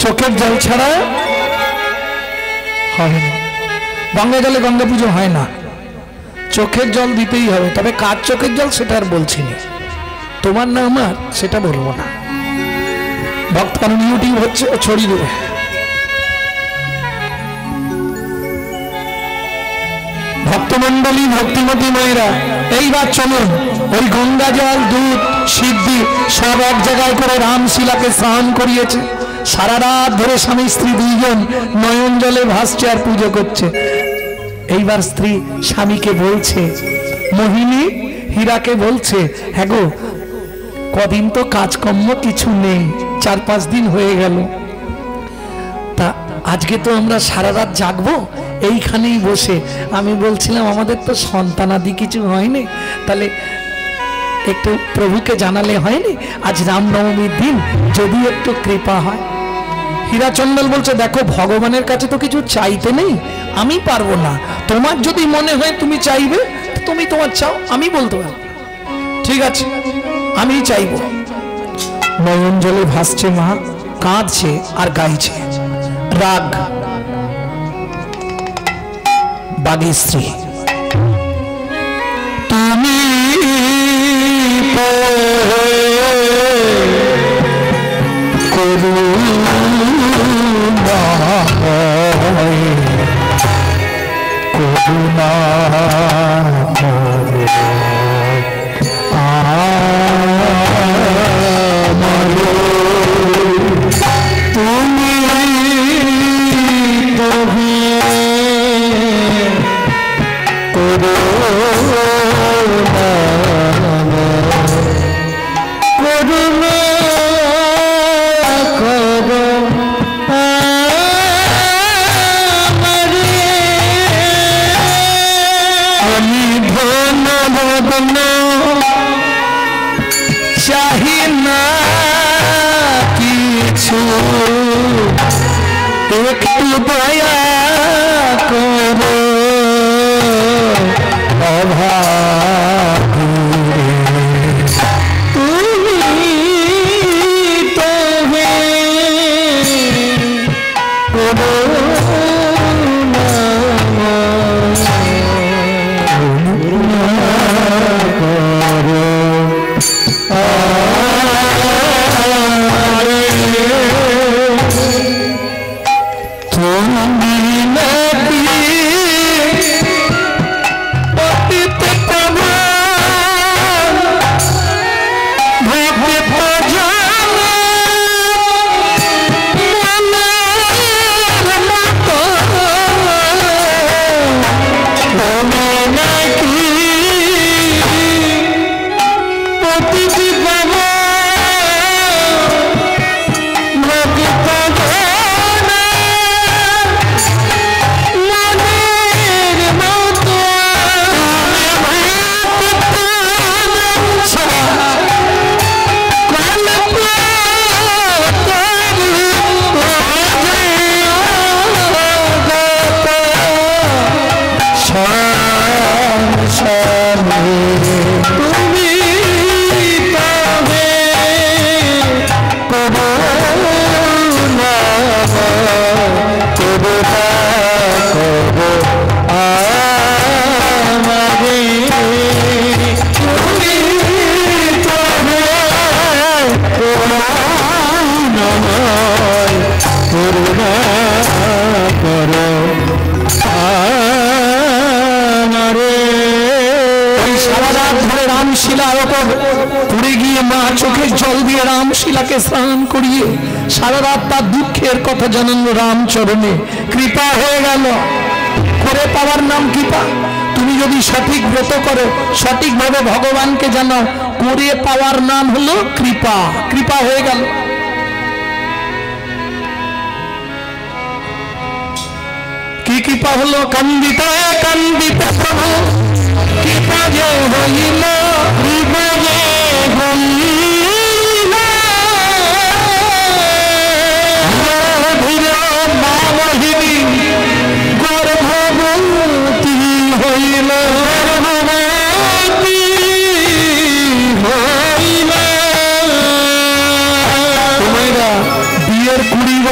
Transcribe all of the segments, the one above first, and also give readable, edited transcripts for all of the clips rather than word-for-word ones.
চোখের জল ছাড়া হয় না। গঙ্গা জলে গঙ্গা পুজো হয় না, চোখের জল দিতেই হবে। তবে কার চোখের জল সেটা আর বলছি না, তোমার না আমার সেটা বলবো না। ভক্ত কারণ ইউটিউব হচ্ছে, ছড়িয়ে দেবে। ভক্তমন্ডলী, ভক্তিমতী মায়েরা, এইবার চলুন ওই গঙ্গা জল, দুধ, সিদ্ধি সব এক জায়গায় করে রামশিলাকে স্নান করিয়েছে। সারা রাত ধরে স্বামী স্ত্রী দুইজন নয়ন জলে ভাসছে আর পুজো করছে। এইবার স্ত্রী স্বামীকে বলছে, মোহিনী হীরাকে বলছে, হ্যাঁ গো কদিন তো কাজকর্ম কিছু নেই, 4-5 দিন হয়ে গেল, তা আজকে তো আমরা সারা রাত জাগবো এইখানেই বসে। আমি বলছিলাম আমাদের তো সন্তানাদি কিছু হয়নি, তাহলে একটু প্রভুকে জানালে হয়নি, আজ রামনবমীর দিন যদি একটু কৃপা হয়। হীরাচন্দল বলছে, দেখো ভগবানের কাছে তো কিছু চাইতে নেই, আমি পারবো না, তোমার যদি মনে হয় তুমি চাইবে তুমি তোমার চাও, আমি বলতে পারবো ঠিক আছে আমি চাইবো। নয়ন জলে ভাসছে মা, কাঁদছে আর গাইছে রাগ বাগী স্ত্রী। তুমি করুণা চাহি না কিছু, একটু দয়া করো অভাবী তুমি তবে করো শিলাকে স্নান করিয়ে সারা রাত তার দুঃখের কথা জানানো রামচরণে কৃপা হয়ে গেল। করে পাওয়ার নাম কৃপা। তুমি যদি সঠিক ব্রত করো, সঠিকভাবে ভগবানকে জানাও, করে পাওয়ার নাম হলো কৃপা। কৃপা হয়ে গেল। কি কৃপা হলো? কান্দিতা কান্দিতা প্রভু কৃপা যে হইল, কৃপা যে হইল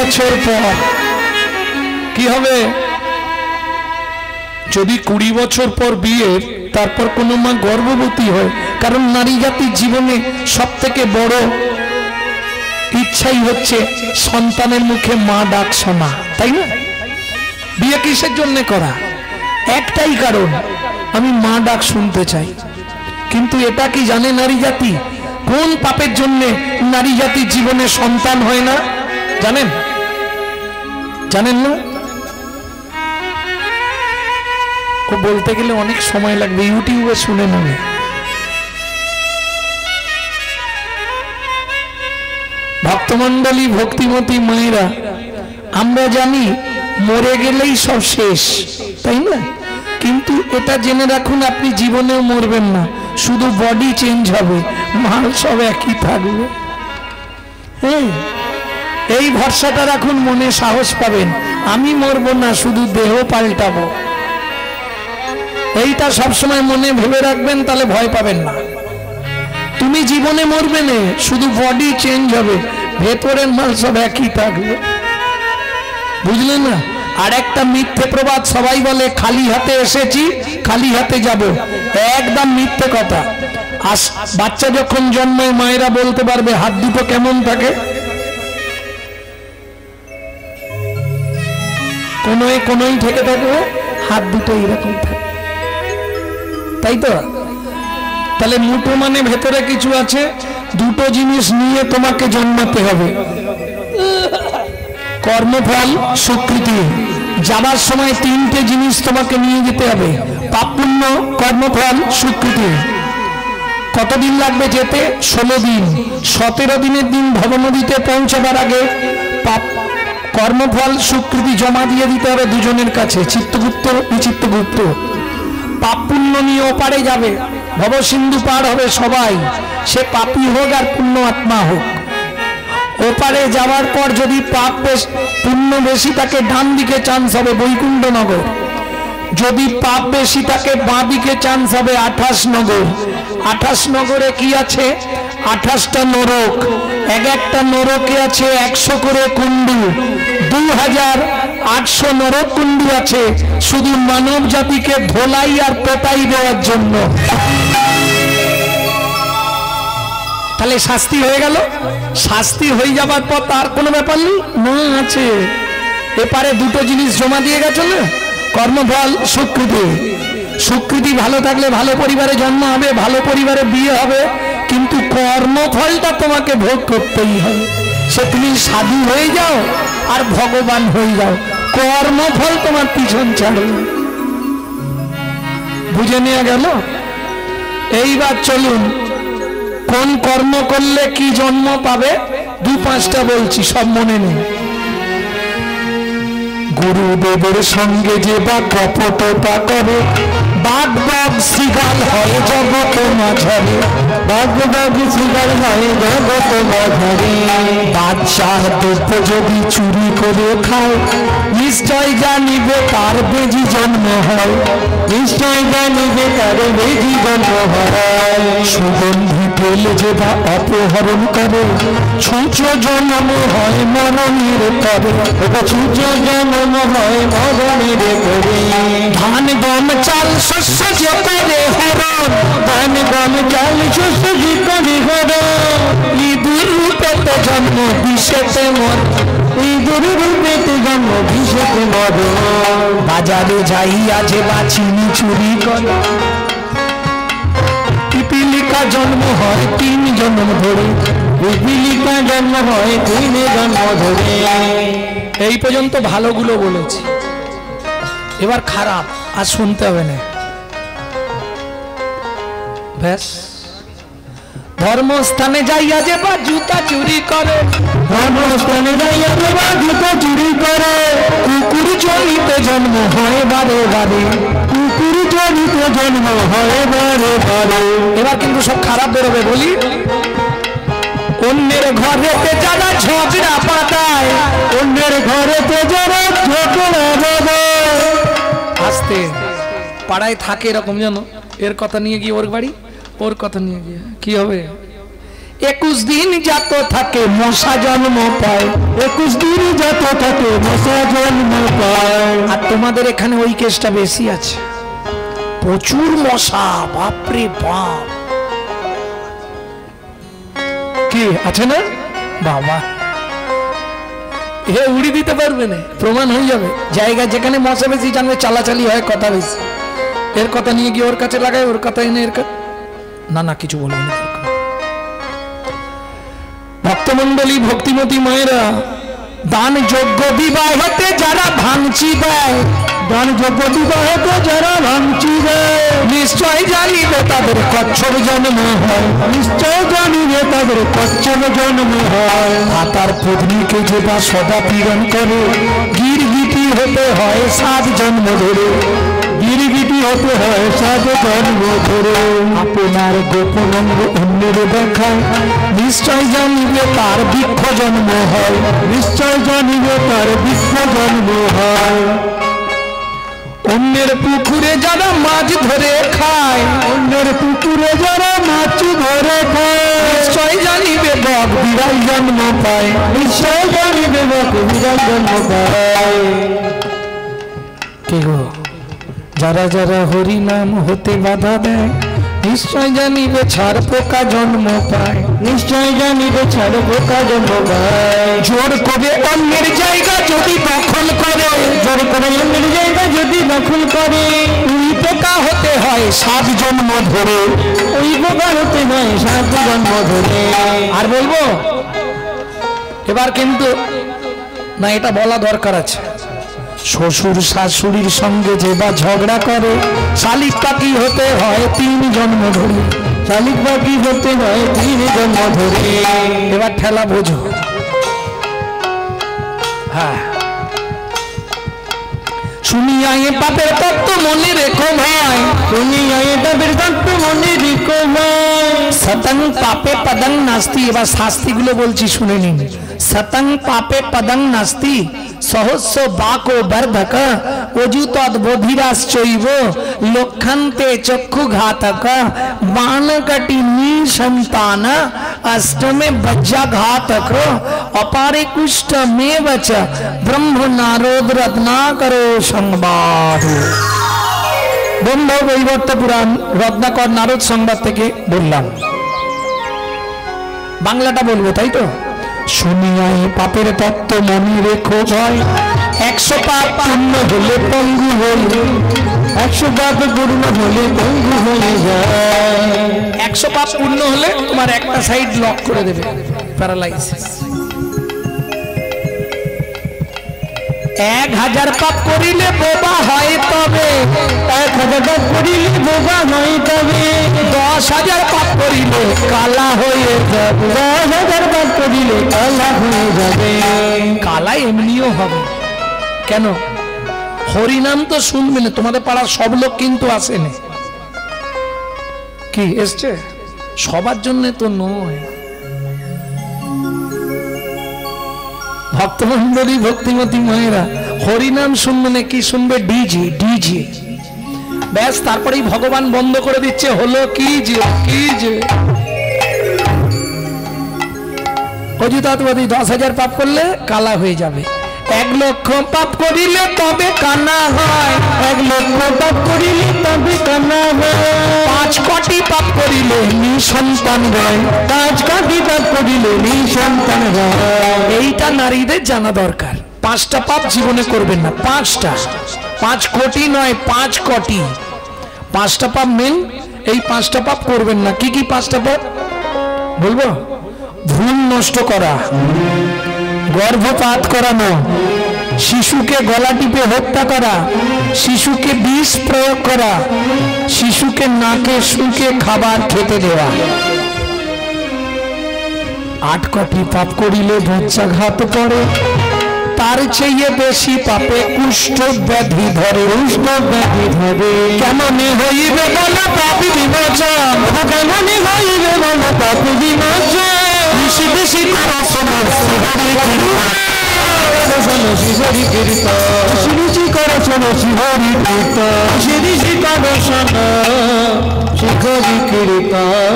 বছর পর কি হবে? যদি 20 বছর পর বিয়ে, তারপর কোনো মা গর্ভবতী হয়, কারণ নারী জাতির জীবনে সব থেকে বড় ইচ্ছাই হচ্ছে সন্তানের মুখে মা ডাক শোনা, তাই না? বিয়ে কিসের জন্য করা? একটাই কারণ, আমি মা ডাক শুনতে চাই। কিন্তু এটা কি জানে নারী জাতি কোন পাপের জন্য নারী জাতির জীবনে সন্তান হয় না? জানেন? জানেন না? ও বলতে গেলে অনেক সময় লাগবে, ইউটিউবে শুনে নেবে। ভক্তমণ্ডলী, ভক্তিমতী মায়েরা, আমরা জানি মরে গেলেই সব শেষ, তাই না? কিন্তু এটা জেনে রাখুন, আপনি জীবনেও মরবেন না, শুধু বডি চেঞ্জ হবে, মাল সব একই থাকবে। হ্যাঁ, এই ভরসাটা রাখুন, মনে সাহস পাবেন, আমি মরবো না, শুধু দেহ পাল্টাবো। এইটা সবসময় মনে ভেবে রাখবেন, তাহলে ভয় পাবেন না। তুমি জীবনে মরবে না, শুধু বডি চেঞ্জ হবে, ভেতরের মাল সব একই থাকবে। বুঝলেন না? আর একটা মিথ্যে প্রবাদ সবাই বলে, খালি হাতে এসেছি খালি হাতে যাব, একদম মিথ্যে কথা। বাচ্চা যখন জন্মায় মায়েরা বলতে পারবে হাত দুটো কেমন থাকে, কোনোই কোনোই থেকে থাকবে, হাত দুটো এরকম থাকে, তাই তো? তাহলে মুঠো মানে ভেতরে কিছু আছে, দুটো জিনিস নিয়ে তোমাকে জন্মাতে হবে, কর্মফল, স্বীকৃতি। যাবার সময় তিনটে জিনিস তোমাকে নিয়ে যেতে হবে, পাপ পুণ্য, কর্মফল, স্বীকৃতি। কতদিন লাগবে যেতে? 16 দিন। 17 দিনের দিন ভবনদীতে পৌঁছাবার আগে পাপ, কর্মফল, স্বীকৃতি জমা দিয়ে দিতে হবে দুজনের কাছে, চিত্তগুপ্ত, বিচিত্তগুপ্ত। পাপ পুণ্য নিয়ে ওপারে যাবে, ভবসিন্ধু পার হবে সবাই, সে পাপী হোক আর পুণ্য আত্মা হোক। ওপারে যাওয়ার পর যদি পাপ পুণ্য বেশি থাকে, ডান দিকে চান্স হবে বৈকুণ্ঠনগর। যদি পাপ বেশি থাকে, বাঁ দিকে চান্স হবে 28 নগর। 28 নগরে কি আছে? 28টা নরক। এক একটা নরকে আছে 100 করে কুণ্ডু, 2800 নরক কুণ্ডু আছে, শুধু মানব জাতিকে ধোলাই আর পেটাই দেওয়ার জন্য। তাহলে শাস্তি হয়ে গেল। শাস্তি হয়ে যাবার পর তার কোনো ব্যাপার নেই, না আছে। এপারে দুটো জিনিস জমা দিয়ে গেছে না, কর্মফল, স্বীকৃতি। স্বীকৃতি ভালো থাকলে ভালো পরিবারে জন্ম হবে, ভালো পরিবারে বিয়ে হবে, কিন্তু কর্মফলটা তোমাকে ভোগ করতেই হবে। সে তুমি সাধু হয়ে যাও আর ভগবান হয়ে যাও, কর্মফল তোমার পিছন ছাড়বে। বুঝে নেওয়া গেল? এইবার চলুন, কোন কর্ম করলে কি জন্ম পাবে 2-5টা বলছি, সব মনে নেই। গুরুদেবের সঙ্গে যে বা কপটতা করে, বাঘ বাঘ শ্রীগাল হয় জগৎ মাঝারে, বাঘ বাঘ শ্রীগাল হয় জগৎ মাঝারে। বাদশাহ দ্রব্য যদি চুরি করে খায়, নিশ্চয় জানিবে তার বেজি জন্ম হয়, নিশ্চয় জানিবে তার বেজি জন্ম হয়। সুগন্ধি পেলে যে বা অপহরণ করে, ছুঁচ জন্ম হয় মরণের তরে, ছুঁচ জন্ম হয় মরণের তরে। ধান গম চাল শস্য যে করে হরণ, ধান গম চাল শস্য যে করে হরণ। ইঁদুর রূপেতে জন্ম বিষেতে মর, ইঁদুর রূপেতে জন্ম বিষেতে মর। বাজারে যাইয়া যে বা চিনি চুরি করে, পিপিলিকা জন্ম হয় 3 জন্ম ধরে, পিপিলিকা জন্ম হয় 3 জন্ম ধরে। এই পর্যন্ত ভালোগুলো বলেছি, এবার খারাপ আর শুনতে হবে না, ব্যাস। ধর্মস্থানে যাইয়া যে বা জুতা চুরি করে, ধর্মস্থানে যাইয়া যে বা জুতা চুরি করে। কুকুর জনিতে জন্ম হয় বারে বারে, কুকুর জনিতে জন্ম হয় বারে বারে। এবার কিন্তু সব খারাপ বেরোবে, বলি। অন্যের ঘরেতে যারা ঝগড়া পাতায়, অন্যের ঘরেতে যারা ঝগড়া বাঁধায়। আস্তে পাড়ায় থাকে এরকম, জানো, এর কথা নিয়ে গিয়ে ওর বাড়ি, ওর কথা নিয়ে গিয়ে কি হবে? 21 দিন যত থাকে মশা জন্ম পায়, 21 দিন যত থাকে মশা জন্ম পায়। আর তোমাদের এখানে ওই কেসটা বেশি আছে, প্রচুর মশা, বাপরে বাপ। কি আছে না বাবা, এ উড়ি দিতে পারবে না, প্রমাণ হয়ে যাবে। জায়গা যেখানে মশা বেশি জানবে চালাচালি হয়, কথা বেশি, এর কথা নিয়ে গিয়ে ওর কাছে লাগায়, ওর কথা এনে এর না না কিছু বলবো না। ভক্তমন্ডলী, ভক্তিমতী মায়েরা, দান যোগ্য বিবাহেতে যারা ভাঙচি দেয়, দান যোগ্য বিবাহেতে যারা ভাঙচি দেয়, নিশ্চয় জানিবে তাদের কচ্ছপ জন্ম হয়, নিশ্চয় জানিবে তাদের কচ্ছপ জন্ম হয়। তার পত্নীকে যে বা সদা পীড়ন করে, গিরগিটি হতে হয় 7 জন্ম ধরে, গিরগিটি হতে হয় 7 জন্ম ধরে। আপনার গোপন অঙ্গ অন্যের দেখায়, নিশ্চয় জানিবে তার বৃক্ষ জন্ম হয়, নিশ্চয় জানিবে তার বৃক্ষ জন্ম হয়। অন্যের পুকুরে যারা মাছ ধরে খায়, অন্যের পুকুরে যারা মাছ ধরে খায়, নিশ্চয় জানিবে বক বিড়াল জন্ম পায়, নিশ্চয় জানিবে বক বিড়াল জন্ম পায়। কে গো, যারা যারা হরি নাম হতে বাধা দেয়, নিশ্চয় জানিবে ছাড় পোকা জন্ম পায়, নিশ্চয় জানিবে ছাড় পোকা জন্ম পায়। জোর করে অন্যের জায়গা যদি দখল করে, জোর করে অন্যের জায়গা যদি দখল করে, ওই পোকা হতে হয় 7 জন্ম ধরে, ওই পোকা হতে হয় 7 জন্ম ধরে। আর বলবো এবার কিন্তু না, এটা বলা দরকার আছে। শ্বশুর শাশুড়ির সঙ্গে যে বা ঝগড়া করে, শালিক পাখি হতে হয় 3 জন্ম ধরে, শালিক পাখি হতে হয় 3 জন্ম ধরে। এবার ঠেলা বোঝো। হ্যাঁ, শুনিয়া এ পাপের তত্ত্ব মনে রেখো ভাই, শুনিয়া এ পাপের তত্ত্ব মনে রেখো ভাই। সতং পাপে পদং নাস্তি, এবার শাস্তিগুলো বলছি শুনে নিন। সতং পাপে পদং নাস্তি, সহস্র বাকো বর্ধক, অযুতদ বধিরাশ্চৈব, লক্ষন্তে চক্ষু ঘাতক, বাণকটি নিসন্তান, অষ্টমে বজ্রাঘাতক, অপারে কুষ্ঠ মেব চ, ব্রহ্ম নারদ রত্নাকরো সংবাদ। ব্রহ্ম বৈবর্ত পুরাণ রত্নাকর নারদ সংবাদ থেকে বললাম, বাংলাটা বলবো তাই তো। শুনিয়া পাপের তত্ত্ব মনে রেখো ভাই, 100 পাপ পূর্ণ হলে পঙ্গু হলে, 100 পাপ পূর্ণ হলে পঙ্গু হয়ে যায়। 100 পাপ পূর্ণ হলে তোমার একটা সাইড লক করে দেবে, প্যারালাইসিস। 1000 পাপ করিলে বোবা হয় তবে, 1000 পাপ করিলে বোবা হয় তবে, 10,000 পাপ করিলে কালা হয়ে যাবে, 10,000 পাপ করিলে কালা হয়ে যাবে। কালা এমনিও হবে, কেন? হরিনাম তো শুনবে না, তোমাদের পাড়ার সব লোক কিন্তু আসেনি, কি এসছে? সবার জন্য তো নয়। ভক্তমন্ডলী, ভক্তিমতী মায়েরা, হরিনাম শুনবে না, কি শুনবে? ডিজে, ডিজে, ব্যাস। তারপরেই ভগবান বন্ধ করে দিচ্ছে, হলো কি যে, কি যে অযুতাৎবাদী 10,000 পাপ করলে কালা হয়ে যাবে, 1 লক্ষ পাপ করিলে তবে কানা হয়, 1 লক্ষ পাপ করিলে তবে কানা হয়, 5 কোটি পাপ করিলে নিঃসন্তান হয়, 5 কোটি পাপ করিলে নিঃসন্তান হয়। এইটা নারীদের জানা দরকার। 5টা পাপ জীবনে করবেন না, 5টা, 5 কোটি নয়, 5 কোটি, 5টা পাপ মেন। এই 5টা পাপ করবেন না। কি কি 5টা পাপ বলবো? ভ্রূণ নষ্ট করা, গর্ভপাত করানো, শিশুকে গলা টিপে হত্যা করা, শিশুকে বিষ প্রয়োগ করা, শিশুকে নাকে শুকে খাবার খেতে দেওয়া। 8 কোটি পাপ করিলে বজ্রাঘাত করে, তার চেয়ে বেশি পাপে কুষ্ঠ ব্যাধি ধরে, কুষ্ঠ ব্যাধি ধরে। কেমনে হইবে বল পাপ বিমোচন, কেমনে হইবে বল পাপ বিমোচন, বেশি বেশি করো সমস্ত শোনো শিহরি কীর্তন, ঋষি করো শোনো শিহরি কীর্তন, ঋষি করো শোনো শিহরি কীর্তন।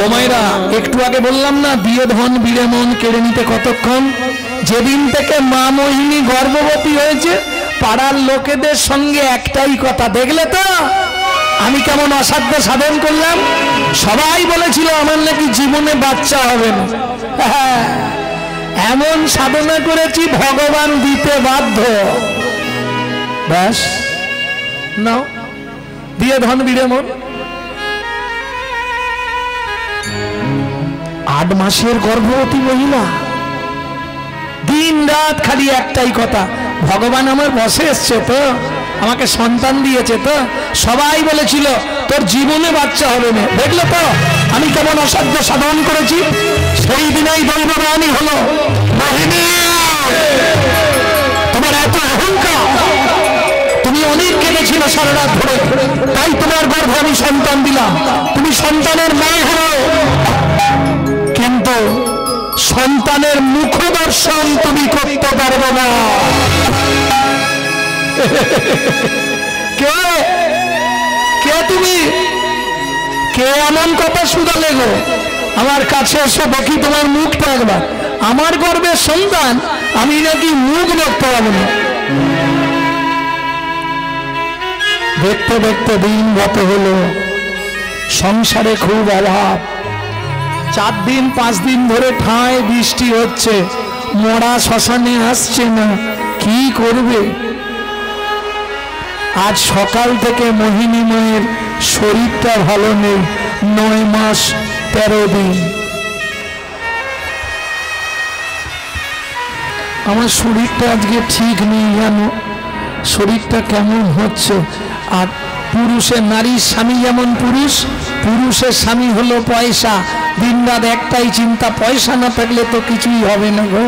ও মায়েরা, একটু আগে বললাম না দিয়ে ধন বিড়ে মন কেড়ে নিতে কতক্ষণ। যেদিন থেকে মা মোহিনী গর্ভবতী হয়েছে পাড়ার লোকেদের সঙ্গে একটাই কথা, দেখলে তো আমি কেমন অসাধ্য সাধন করলাম। সবাই বলেছিল আমার নাকি জীবনে বাচ্চা হবে না, এমন সাধনা করেছি ভগবান দিতে বাধ্য। ব্যাস নাও দিয়ে ধন বিড়ে মন। 8 মাসের গর্ভবতী মহিলা, দিন রাত খালি একটাই কথা, ভগবান আমার বসে এসছে তো, আমাকে সন্তান দিয়েছে তো। সবাই বলেছিল তোর জীবনে বাচ্চা হবে না, দেখলে তো আমি কেমন অসাধ্য সাধন করেছি। সেই দিনেই দৈববাণী হলো, মোহিনী তোমার এত অহংকার, তুমি অনেক কেঁদেছিল সারা রাত ধরে, তাই তোমার গর্ভে আমি সন্তান দিলাম, তুমি সন্তানের মা হলো, কিন্তু সন্তানের মুখ দর্শন তুমি করতে পারবে না। কে কে তুমি, কে এমন কথা শুধালে গো? আমার কাছে এসে দেখি তোমার মুখটা একবার। আমার গর্ভের সন্তান, আমি নাকি মুখ দেখতে পাবো না। দেখতে দেখতে দিন গত হলো, সংসারে খুব অভাব। 4 দিন 5 দিন ধরে ঠায় বৃষ্টি হচ্ছে, মরা শ্মশানে আসছে না, কি করবে? আজ সকাল থেকে মোহিনী মায়ের শরীরটা ভালো নেই, 9 মাস 13 দিন। আমার শরীরটা আজকে ঠিক নেই, জানো শরীরটা কেমন হচ্ছে। আর পুরুষের, নারীর স্বামী যেমন পুরুষ, পুরুষের স্বামী হলো পয়সা। দিন রাত একটাই চিন্তা, পয়সা না থাকলে তো কিছুই হবে না গো।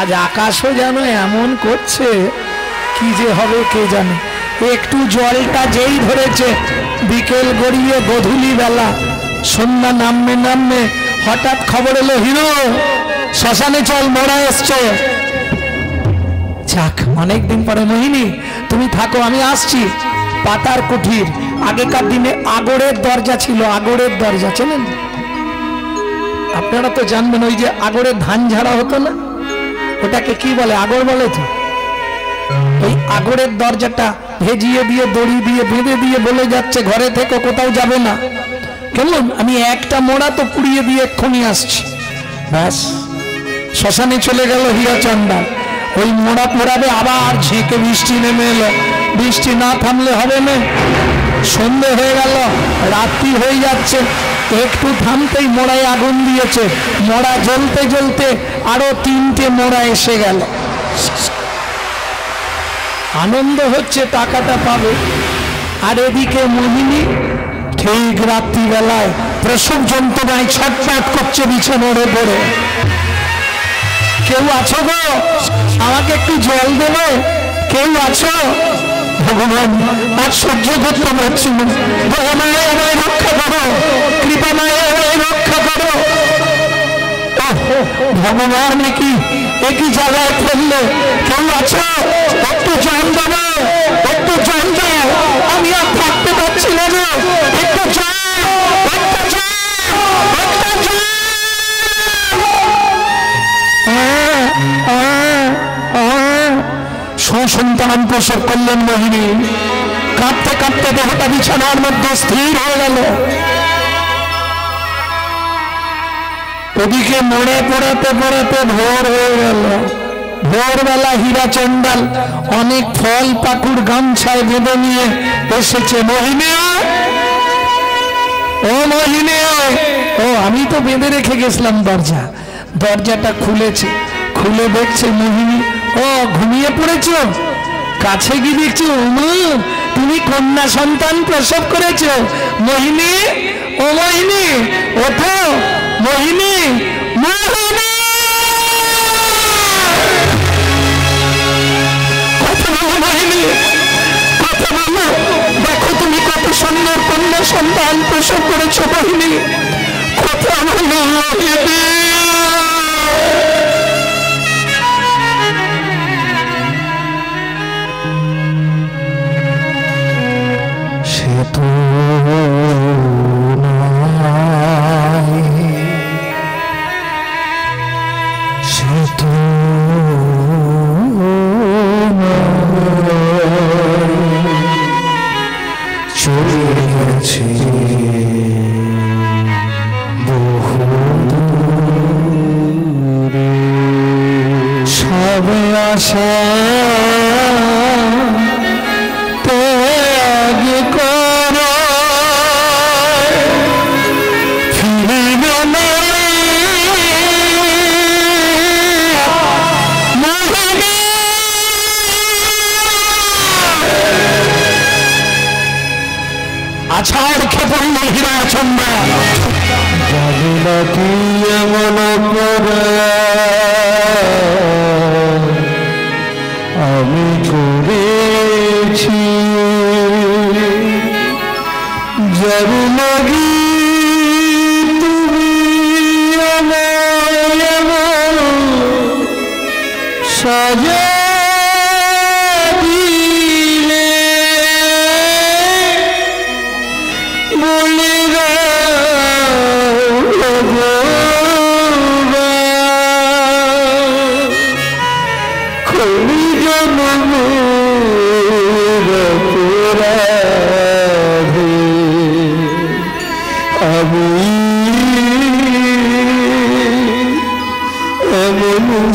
আজ আকাশও যেন এমন করছে, কি যে হবে কে জানে। একটু জলটা যেই ধরেছে, বিকেল গড়িয়ে গধূলি বেলা, সন্ধ্যা নামবে নামবে, হঠাৎ খবর এলো হিরো শ্মশানে চল, মরা এসছে। যাক, অনেকদিন পরে মোহিনী তুমি থাকো, আমি আসছি। পাতার কুঠির, আগেকার দিনে আগরের দরজা ছিল, আগরের দরজা চেনেন আপনারা তো জানবেন, ওই যে আগরের ধান ঝাড়া হতো না, ওটাকে কি বলে, আগর বলে তো। ওই আগরের দরজাটা ভেজিয়ে দিয়ে দড়ি দিয়ে বেঁধে দিয়ে বলে যাচ্ছে ঘরে থেকে কোথাও যাবে না। কেমন, আমি একটা মোড়া তো পুড়িয়ে দিয়ে এক্ষুনি আসছি। ব্যাস, শ্মশানে চলে গেল হীরাচন্দ্র। ওই মোড়া পোড়াবে, আবার ঝেঁকে বৃষ্টি নেমে এলো। বৃষ্টি না থামলে হবে না, সন্ধে হয়ে গেল, রাত্রি হয়ে যাচ্ছে। একটু থামতেই মোড়ায় আগুন দিয়েছে, মোড়া জ্বলতে জ্বলতে আরো 3টে মোড়া এসে গেল। আনন্দ হচ্ছে, টাকাটা পাবে। আর এদিকে মোহিনী ঠিক রাত্রিবেলায় প্রসব যন্ত্রণায় ছটফট করছে বিছানার উপরে। কেউ আছো গো, আমাকে একটু জল দেবে? কেউ আছো? ভগবান, আর সহ্য করতে পারছি না, দয়াময় আমায় রক্ষা করো, কৃপাময় আমায় রক্ষা করো। ভগবান একই জায়গায় ফেললে, কেউ আছো? একটু জল দেবো, একটু জল দাও, আমি আর থাকতে পারছি না গো, একটু জল, একটু জল, একটু জল। সন্তান প্রসব করলেন মোহিনী। কাঁপতে কাঁপতে দেহটা বিছানার মধ্যে স্থির হয়ে গেল। ওদিকে মোড়ে পড়াতে পড়াতে ভোর হয়ে গেল। ভোরবেলা হীরাচন্দ্র অনেক ফল পাকুড় গামছায় বেঁধে নিয়ে এসেছে। মোহিনী, ও মোহিনী, ও আমি তো বেঁধে রেখে গেছিলাম দরজা। দরজাটা খুলেছে, খুলে দেখছে মোহিনী। ও ঘুমিয়ে পড়েছ? কাছে গিয়ে দেখছো তুমি কন্যা সন্তান প্রসব করেছ। মোহিনী, ও মোহিনী, ওঠো মোহিনী, মোহিনী। কথা বলো মোহিনী, কথা বলো। দেখো তুমি কত সুন্দর কন্যা সন্তান প্রসব করেছ মোহিনী। কথা বলো মোহিনী। চলে গেছে বহু দূরে সব আশা ত্যাগ করো ফিরবে না আছাড় খেপন মহিলা চন্দ্রা জানি না কি এমন করে আমি করেছি জানি না কি তুমি আমায় এমন সাজা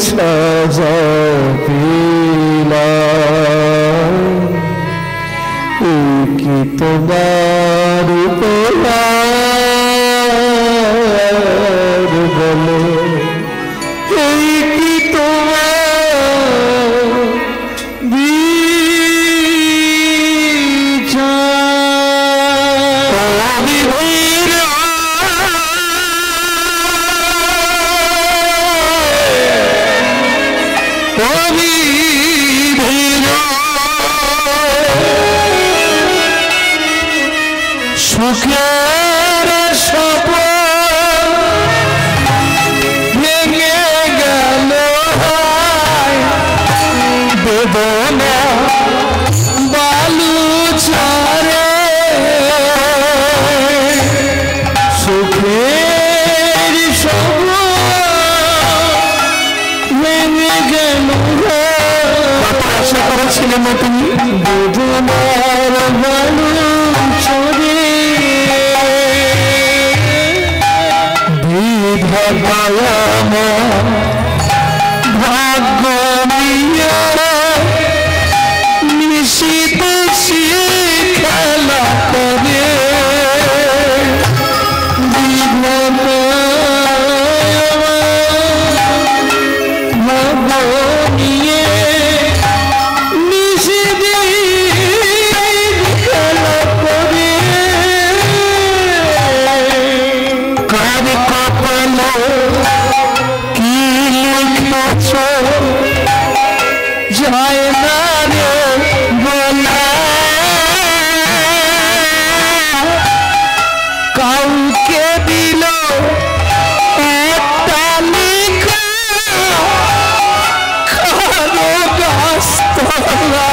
সাজা পেলাম কি তোমার বলো এই কি তোমার সুখের স্বপ্ন ভেঙে গেল বেদনা বালু ছাড়ে সুখের স্বপ্ন ভেঙে গেল আশা করেছিলেন তুমি বেদনার বালু ছড়ে ভাগ্য নিয়ে নিশিত খেলা করে ভাগ্য নিয়ে নিশিত খেলা করে কার কপালে কি লিখেছ যায় না রে বলা কাউকে দিল একটা লিখা খানো গাছতলা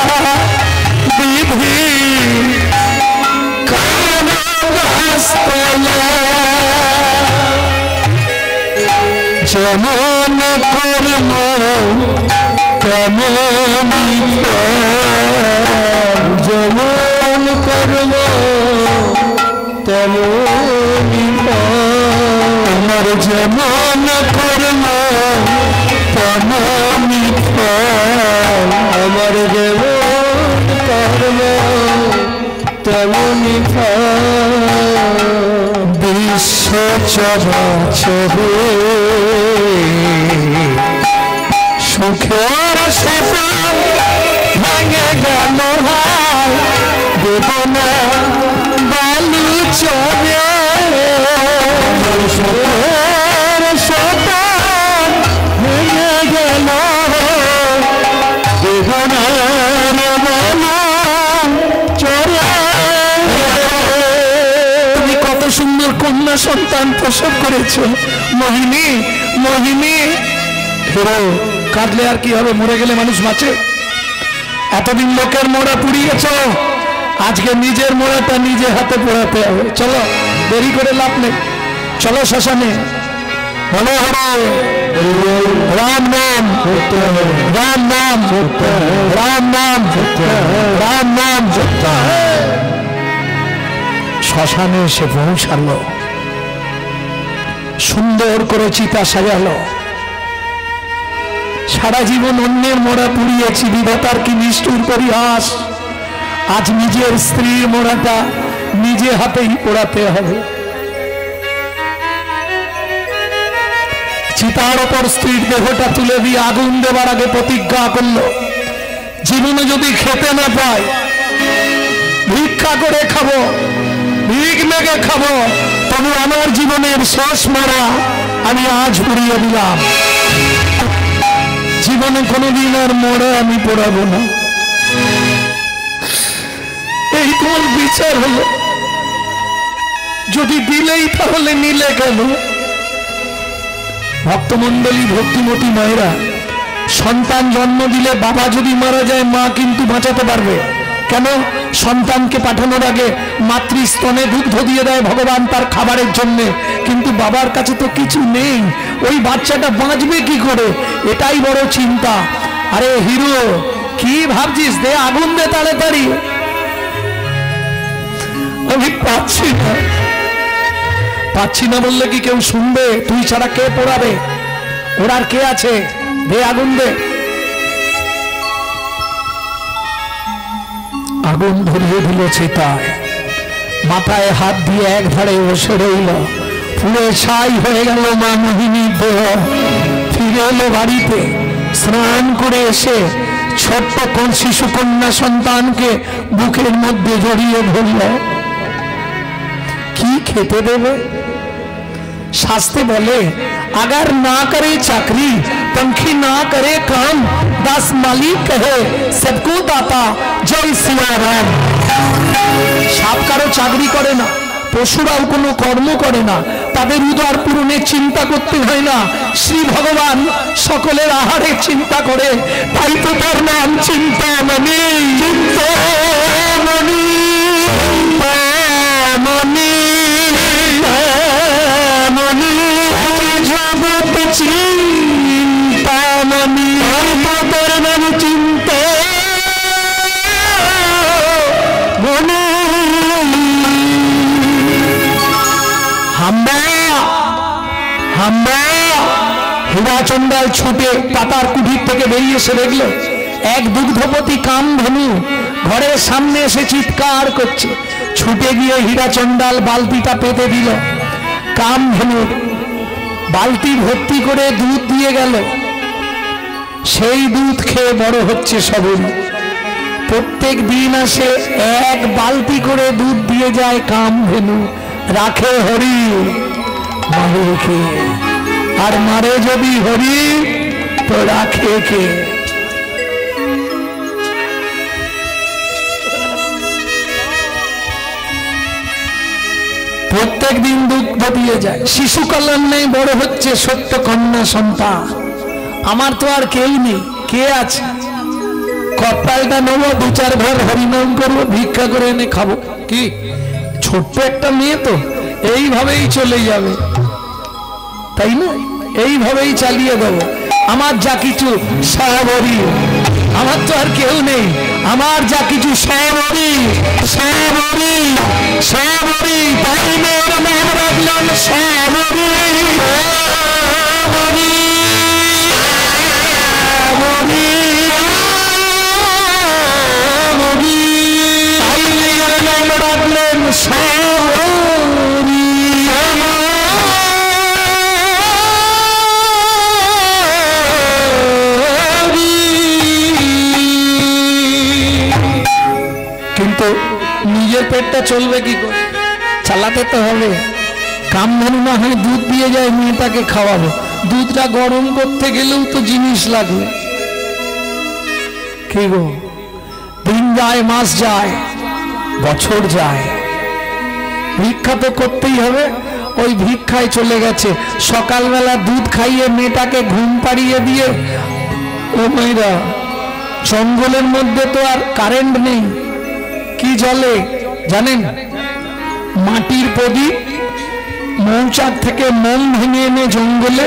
বিধি খানো গাছতলা যেমন কর্ম তেমনি যেমন কর্ম তেমনি আমার যেমন কর্ম তেমনি আমার যেমন কর্ম তেমনি বিশ্ব চরাচরে সুখের সফল ভেঙে গেল বেদনা বালু চরে সুখের সফল ভেঙে গেল বেদনার বালু চরে তুমি কত সুন্দর কন্যা সন্তান প্রসব করেছ মোহিনী মোহিনী হেরো কাঁদলে আর কি হবে মরে গেলে মানুষ বাঁচে এতদিন লোকের মোড়া পুড়িয়েছ আজকে নিজের মোড়াটা নিজে হাতে পোড়াতে হবে চলো দেরি করে লাভ নেই চলো শ্মশানে হরে হরে রাম নাম রাম নাম রাম নাম রাম নাম। শ্মশানে এসে পৌঁছালো, সুন্দর করে চিতা সাজালো। সারা জীবন অন্যের মোড়া পুড়িয়েছি, বিধাতার কি নিষ্ঠুর পরিহাস। আজ নিজের স্ত্রীর মোড়াটা নিজে হাতেই পোড়াতে হবে। চিতার ওপর স্ত্রীর দেহটা তুলে দিয়ে আগুন দেবার আগে প্রতিজ্ঞা করলো, জীবনে যদি খেতে না পাই ভিক্ষা করে খাবো, ভিক মেঘে খাবো, তবে আমার জীবনের শেষ মারা আমি আজ পুড়িয়ে দিলাম। জীবনে কোনোদিন আর মোড়া আমি পোড়াবো না। এই তোমার বিচার হলো, যদি দিলেই তাহলে নিলে কেন? ভক্তমন্ডলী, ভক্তিমতী মায়েরা, সন্তান জন্ম দিলে বাবা যদি মারা যায় মা কিন্তু বাঁচাতে পারবে। কেন? সন্তানকে পাঠানোর আগে মাতৃস্তনে দুগ্ধ দিয়ে দেয় ভগবান তার খাবারের জন্য, কিন্তু বাবার কাছে তো কিছু নেই, ওই বাচ্চাটা বাঁচবে কি করে? এটাই বড় চিন্তা। আরে হিরো, কি ভাবছিস? দে আগুন দে তাড়াতাড়ি। আমি পাচ্ছি না, পাচ্ছি না বললে কি কেউ শুনবে? তুই ছাড়া কে পোড়াবে? ওর আর কে আছে? দে আগুন দে। আগুন ধরিয়ে দিল চিতায়, মাথায় হাত দিয়ে এক ধারে বসে রইল। পুরো ছাই হয়ে গেল মা মোহিনীর দেহ। ফিরে এলো বাড়িতে, স্নান করে এসে ছোট্ট কোন শিশু কন্যা সন্তানকে বুকের মধ্যে জড়িয়ে ধরল। কি খেতে দেবে? শাস্ত্রে বলে, अगर ना करे चाकरी पंखी ना करे काम, दास मालिक कहे सबको दाता जय सिया राम। সাপ কারো চাকরি করে না, পশুরাও কোনো কর্ম করে না, তাদের উদর পূরণের চিন্তা করতে হয় না। শ্রী ভগবান সকলের আহারের চিন্তা করে, তাই তো তার নাম চিন্তামণি। চিন্তামণি মণি মণি জগৎ চিন্তামণি, তার নাম চিন্তা মণি। হীরাচন্দ্রাল ছুটে পাতার কুঠির থেকে বেরিয়ে এসে দেখলো এক দুগ্ধবতী কামধেনু ঘরের সামনে এসে চিৎকার করছে। ছুটে গিয়ে হীরাচন্দ্রাল বালতিটা পেতে দিল, কামধেনুর বালতি ভর্তি করে দুধ দিয়ে গেল। সেই দুধ খেয়ে বড় হচ্ছে সবুজ। প্রত্যেক দিন আসে এক বালতি করে দুধ দিয়ে যায় কামধেনু, রাখে হরি মারে, আর মারে যদি হরি তো রাখে কে? প্রত্যেক দিন দুধ দিয়ে যায়। শিশু কল্যাণ নেই, বড় হচ্ছে সত্য কন্যা সন্তান। আমার তো আর কেউ নেই, কে আছে? কপালটা নেবো, দু চার ঘর হরিনাম করবো, ভিক্ষা করে এনে খাবো। কি ছোট্ট একটা মেয়ে তো, এইভাবেই চলে যাবে, তাই না? এইভাবেই চালিয়ে দেবো। আমার যা কিছু সবরি, আমার তো আর কেউ নেই, আমার যা কিছু সবরি সবরি সবরি, তাই মেয়ের নাম রাখলাম সবরি সবরি সবরি, তাই মেয়ের নাম রাখলেন সবরি। কিন্তু নিজের পেটটা চলবে কি করে? চালাতে তো হবে। কামধেনু না হয় দুধ দিয়ে যায়, মেয়েটাকে খাওয়াবো। দুধটা গরম করতে গেলেও তো জিনিস লাগবে। কি গো, দিন যায়, মাস যায়, বছর যায়, ভিক্ষা তো করতেই হবে। ওই ভিক্ষায় চলে গেছে। সকালবেলা দুধ খাইয়ে মেয়েটাকে ঘুম পাড়িয়ে দিয়ে, ও মেয়েরা, জঙ্গলের মধ্যে তো আর কারেন্ট নেই, কি জলে জানেন? মাটির প্রদীপ, মৌচাক থেকে মোম ভেঙে এনে জঙ্গলে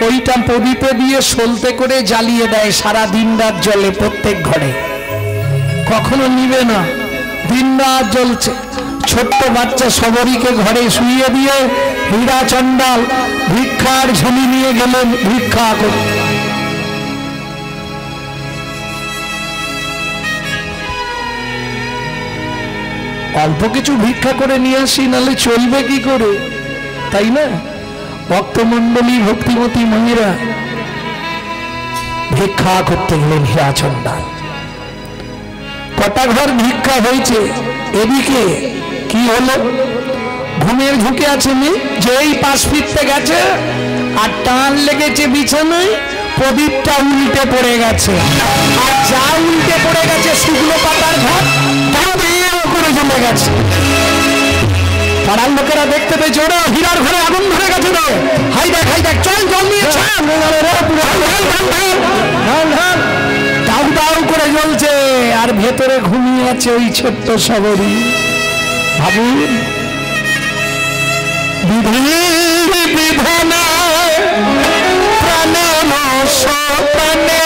ওইটা প্রদীপে দিয়ে সলতে করে জ্বালিয়ে দেয়, সারা দিন রাত জ্বলে প্রত্যেক ঘরে, কখনো নিবে না, দিন রাত জ্বলছে। ছোট্ট বাচ্চা সবরীকে ঘরে শুইয়ে দিয়ে হীরা চণ্ডাল ভিক্ষার ঝুলি নিয়ে গেলেন ভিক্ষা করতে। অল্প কিছু ভিক্ষা করে নিয়ে আসি, নাহলে চলবে কি করে, তাই না? ভক্তমন্ডলী ভক্তিমতী মায়েরা ভিক্ষা করতে গেলেন হীরা চণ্ডাল। কটা ঘর ভিক্ষা হয়েছে, এদিকে কি হলো, ঘুমের ঝুঁকে আছে মেয়ে, যেই পাশ ফিরতে গেছে আর টান লেগেছে বিছানায়, প্রদীপটা উল্টে পড়ে গেছে, আর যা উল্টে পড়ে গেছে শুকনো পাতার ঘর তাও করে জমে গেছে। পাড়ার লোকেরা দেখতে পেয়েছে, ওরা হীরার ঘরে আগুন ধরে গেছে রে, হাই দেখ হাই দেখ, চল জল নিয়ে দাউ দাউ করে জ্বলছে, আর ভেতরে ঘুমিয়ে আছে ওই ছোট্ট সবরী। ভাবুন, বিধির বিধানে প্রাণে প্রাণে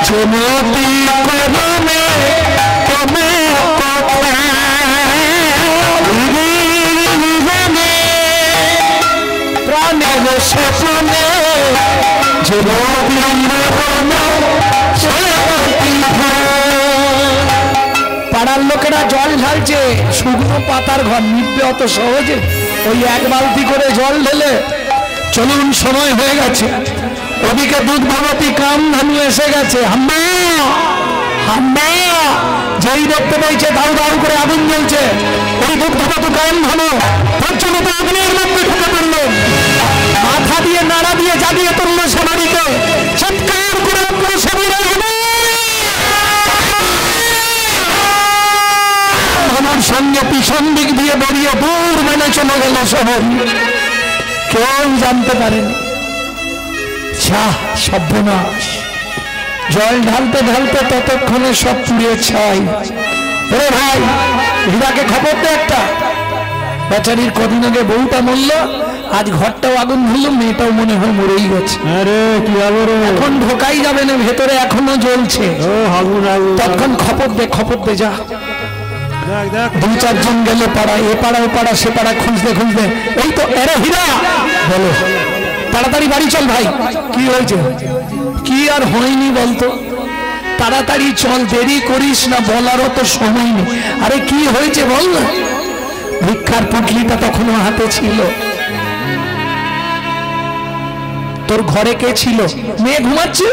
চমতি করমে তবে প্রাণে স্বপ্নে পাড়ার লোকেরা জল ঢালছে, শুকনো পাতার ঘর নিবে অত সহজে? ওই এক বালতি করে জল ঢেলে চলুন, সময় হয়ে গেছে। ওদিকে দুধ ভগবতী কাম ধানু এসে গেছে, হাম্মা হাম্মা, যেই দেখতে পেয়েছে দাউ দাউ করে আগুন জ্বলছে, ওই দুধ ভগবতী কাম ধানু পর্যন্ত আগুনের মধ্যে ঢুকে পড়লেন, মাথা দিয়ে নাড়া দিয়ে জাগিয়ে তুলল সবাইকে, চিৎকার করে আমার সঙ্গে পিছন দিক দিয়ে বেরিয়ে দূর মেনে চলে গেল শহর, কেউ জানতে পারেনি। সর্বনাশ, জল ঢালতে ঢালতে ততক্ষণে সব পুড়িয়ে ছাই। ওরে ভাই, হীরাকে খবর দে একটা, বেচারির কদিন আগে বউটা মরল, আজ ঘরটাও আগুন ধরল, মেয়েটাও মনে হয় মরেই গেছে। এখন ঢোকাই যাবে না, ভেতরে এখনো জ্বলছে। তখন খবর দে যা। দুই চারজন গেল পাড়া, এ পাড়া ও পাড়া সে পাড়া, খুঁজতে খুঁজতে এই তো, এরে হীরা, বলো তাড়াতাড়ি বাড়ি চল ভাই। কি হয়েছে? কি আর হয়নি বলতো, তাড়াতাড়ি চল, দেরি করিস না, বলারও তো সময় নেই। আরে কি হয়েছে বল না। ভিক্ষার পুটলিটা তখনও হাতে ছিল। তোর ঘরে কে ছিল? মেয়ে ঘুমাচ্ছে,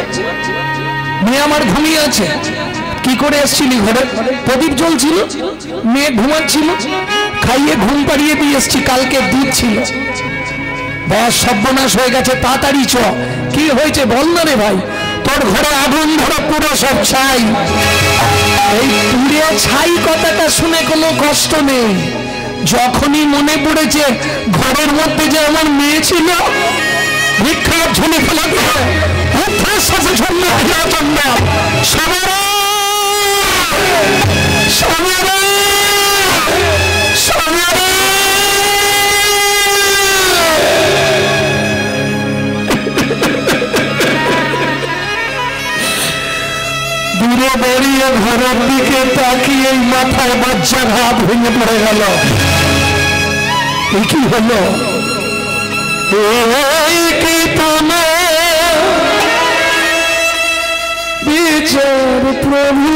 মেয়ে আমার ঘুমিয়ে আছে। কি করে এসছিলি ঘরে? প্রদীপ জ্বলছিল, মেয়ে ঘুমাচ্ছিল, খাইয়ে ঘুম পাড়িয়ে দিয়ে এসছি, কালকে দুধ ছিল। ব্যাস, সর্বনাশ হয়ে গেছে, তাড়াতাড়ি চ। কি হয়েছে বল না রে ভাই। তোর ঘরে আগুন ধরে পুরো সব ছাই। এই পুড়ে ছাই কথাটা শুনে কোনো কষ্ট নেই, যখনই মনে পড়েছে ঘরের মধ্যে যে আমার মেয়ে ছিল, ভিক্ষার ঝুলে ফেলা দিয়ে সাথে ঝন্ডা চন্ডা সবারা সবারা সবারা দূরে বেরিয়ে ঘরের দিকে তাকিয়ে মাথায় বাচ্চার হাত ভেঙে পড়ে গেল। কি হলো? কি তোমার বিচার প্রভু,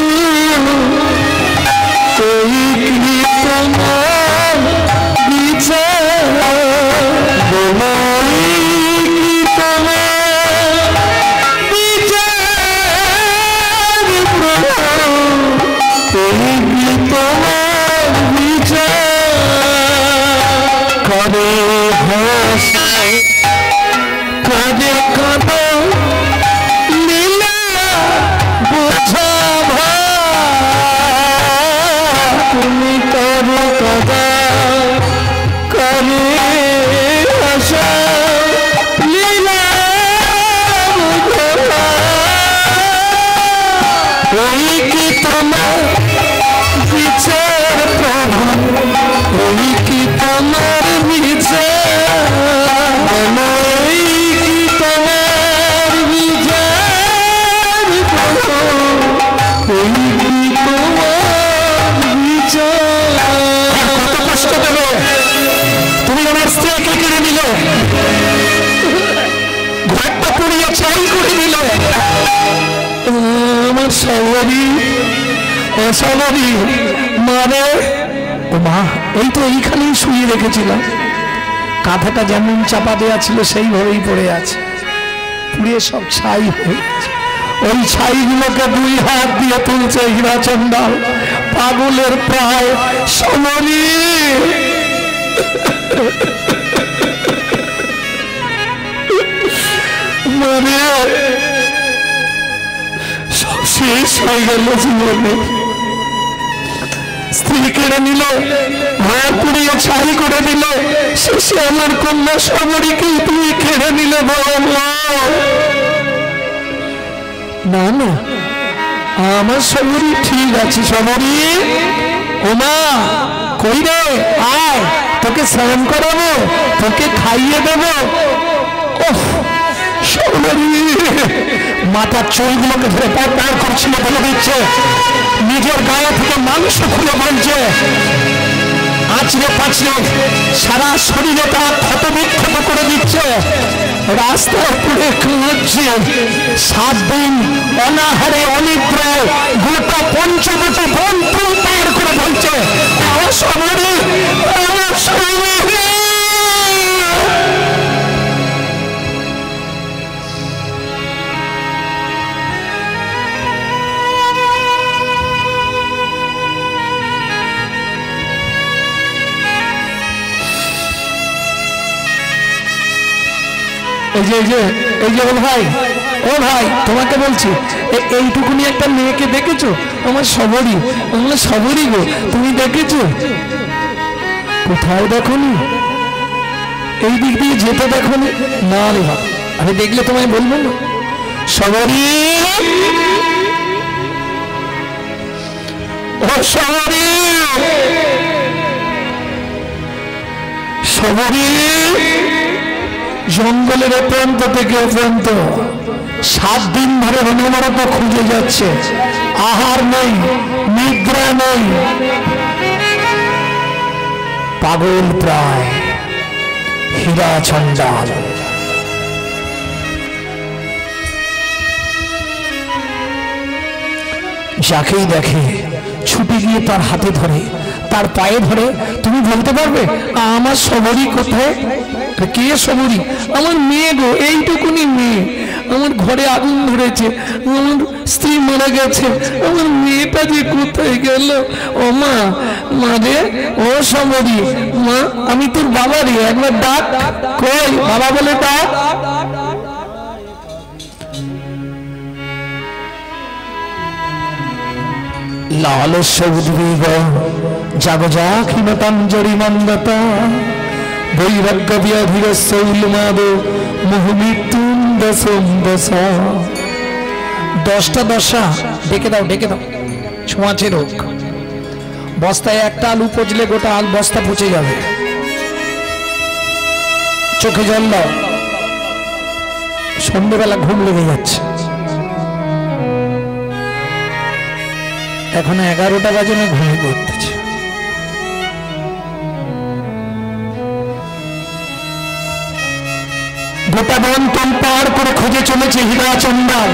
এই কি তোমার বিচার, আমার সবরি অসবরি মারে। ও মা, এই তো এইখানেই শুয়ে রেখেছিলাম, কাঁথাটা যেমন চাপা দেওয়া ছিল সেইভাবেই পড়ে আছে, পুড়ে সব ছাই হয়ে গেছে। ওই ছাইগুলোকে দুই হাত দিয়ে তুলছে হীরাচন্দাল, পাগলের প্রায় সমরি। মানে সব শেষ হয়ে গেল জীবনে। স্ত্রী কেড়ে নিল, ঘর পুড়িয়ে ছাই করে দিল, শেষে আমার কন্যা সমরীকে তুমি কেড়ে নিলে। না না, আমার সমরী ঠিক আছে। সমরী, ও মা কই রে, আয়, তোকে স্নান করাবো, তোকে খাইয়ে দেবো। ওহ সমরী, মাথার চুলগুলোকে ধরে পার করছিল, বলে দিচ্ছে, নিজের গায়ে থেকে মাংস খুলে বলছে, আঁচড়ে পাঁচড়ে সারা শরীরে তার ক্ষত বিক্ষত করে দিচ্ছে, রাস্তার উপরে কাঁদছে। 7 দিন অনাহারে অনিদ্রায় গোটা পঞ্চবটি বন পার করে বলছে, আমার সমরী, আমার সমরী। এই যে ও ভাই তোমাকে বলছি, এইটুকুনি একটা মেয়েকে দেখেছো? আমার সবরই, আমার সবরই গো, তুমি দেখেছো? কোথায় দেখোনি? এই দিক দিয়ে যেতে দেখোনি? না রে বাবা, আমি দেখলে তোমায় বলবো না। সবরই, ও সবরই, সবরই। জঙ্গলের প্রান্ত থেকে প্রান্ত 7 দিন ধরে অনবরত খুঁজে যাচ্ছে, আহার নেই, নিদ্রা নেই, পাগল প্রায় হীরাচন্দাল। যাকেই দেখে ছুটে গিয়ে তার হাতে ধরে, তার পায়ে ধরে। তুমি বলতে পারবে আমার সবরী কোথায়? কে সমরী? আমার মেয়ে গো, এইটুকুনি মেয়ে। আমার ঘরে আগুন ধরেছে, আমার স্ত্রী মারা গেছে, আমার মেয়েটা যে কোথায় গেল? ও মা, মা রে, ও সমরী, মা আমি তোর বাবা রে, একবার ডাক। কই বাবা বলে ডাক। লালস্য উদ্বেগ জাগজাক্ষিণতাঞ্জরি মন্দতা বৈরাগ্য ব্যাধিরস্য উন্মাদ মোহ মৃত্যুম দশম দশা। 10টা দশা ডেকে দাও, ডেকে দাও। ছোঁয়াচে রোগ, বস্তায় একটা আলু পচলে গোটা আলু বস্তা পচে যাবে। চোখে জল দাও, সন্ধ্যেবেলা ঘুম লেগে যাচ্ছে, এখন 11টা বাজে না, ঘুমিয়ে পড়তেছে। গোটা বন তোল পার করে খুঁজে চলেছে হীরাচন্দাল।